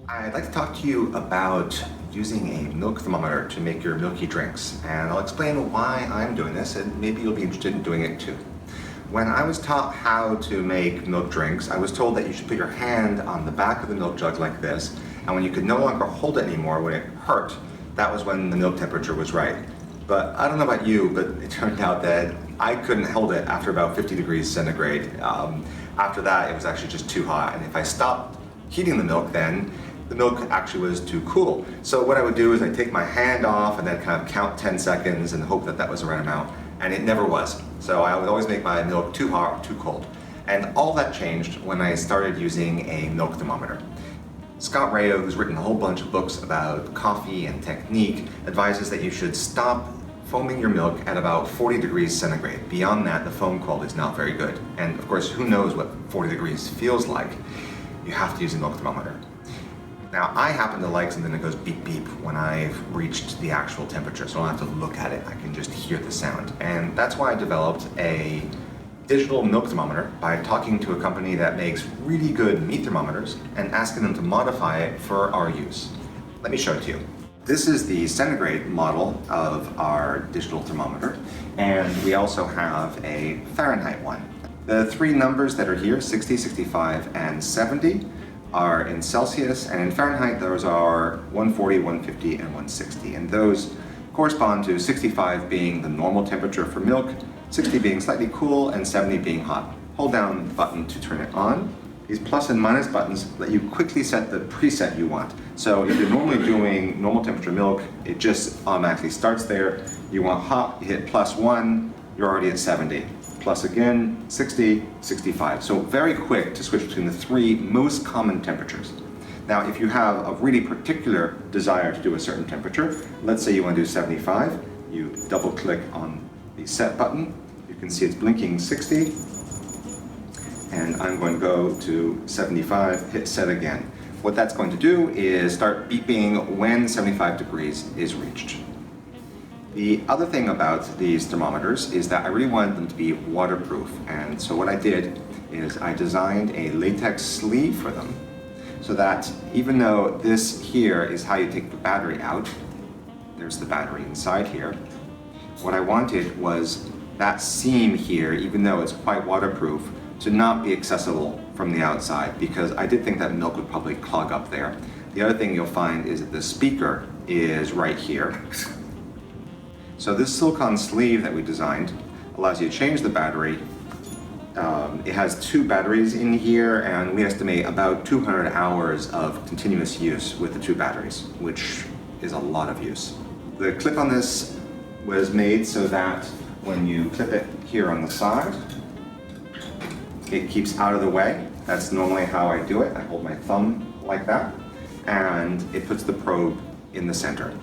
I'd like to talk to you about using a milk thermometer to make your milky drinks, and I'll explain why I'm doing this, and maybe you'll be interested in doing it too. When I was taught how to make milk drinks, I was told that you should put your hand on the back of the milk jug like this, and when you could no longer hold it anymore, when it hurt, that was when the milk temperature was right. But I don't know about you, but it turned out that I couldn't hold it after about 50 degrees centigrade. After that, it was actually just too hot, and if I stopped heating the milk then, the milk actually was too cool. So what I would do is I'd take my hand off and then kind of count 10 seconds and hope that that was the right amount, and it never was. So I would always make my milk too hot or too cold. And all that changed when I started using a milk thermometer. Scott Rayo, who's written a whole bunch of books about coffee and technique, advises that you should stop foaming your milk at about 40 degrees centigrade. Beyond that, the foam quality is not very good. And of course, who knows what 40 degrees feels like? You have to use a milk thermometer. Now, I happen to like something that goes beep beep when I've reached the actual temperature, so I don't have to look at it, I can just hear the sound. And that's why I developed a digital milk thermometer by talking to a company that makes really good meat thermometers and asking them to modify it for our use. Let me show it to you. This is the centigrade model of our digital thermometer, and we also have a Fahrenheit one. The three numbers that are here, 60, 65, and 70, are in Celsius, and in Fahrenheit those are 140, 150, and 160. And those correspond to 65 being the normal temperature for milk, 60 being slightly cool, and 70 being hot. Hold down the button to turn it on. These plus and minus buttons let you quickly set the preset you want. So if you're normally doing normal temperature milk, it just automatically starts there. You want hot, you hit +1, you're already at 70. Plus again, 60, 65. So very quick to switch between the three most common temperatures. Now, if you have a really particular desire to do a certain temperature, let's say you want to do 75, you double click on the set button. You can see it's blinking 60, and I'm going to go to 75, hit set again. What that's going to do is start beeping when 75 degrees is reached. The other thing about these thermometers is that I really wanted them to be waterproof, and so what I did is I designed a latex sleeve for them so that even though this here is how you take the battery out, there's the battery inside here, what I wanted was that seam here, even though it's quite waterproof, to not be accessible from the outside, because I did think that milk would probably clog up there. The other thing you'll find is that the speaker is right here. So this silicone sleeve that we designed allows you to change the battery. It has two batteries in here, and we estimate about 200 hours of continuous use with the two batteries, which is a lot of use. The clip on this was made so that when you clip it here on the side, it keeps out of the way. That's normally how I do it. I hold my thumb like that, and it puts the probe in the center.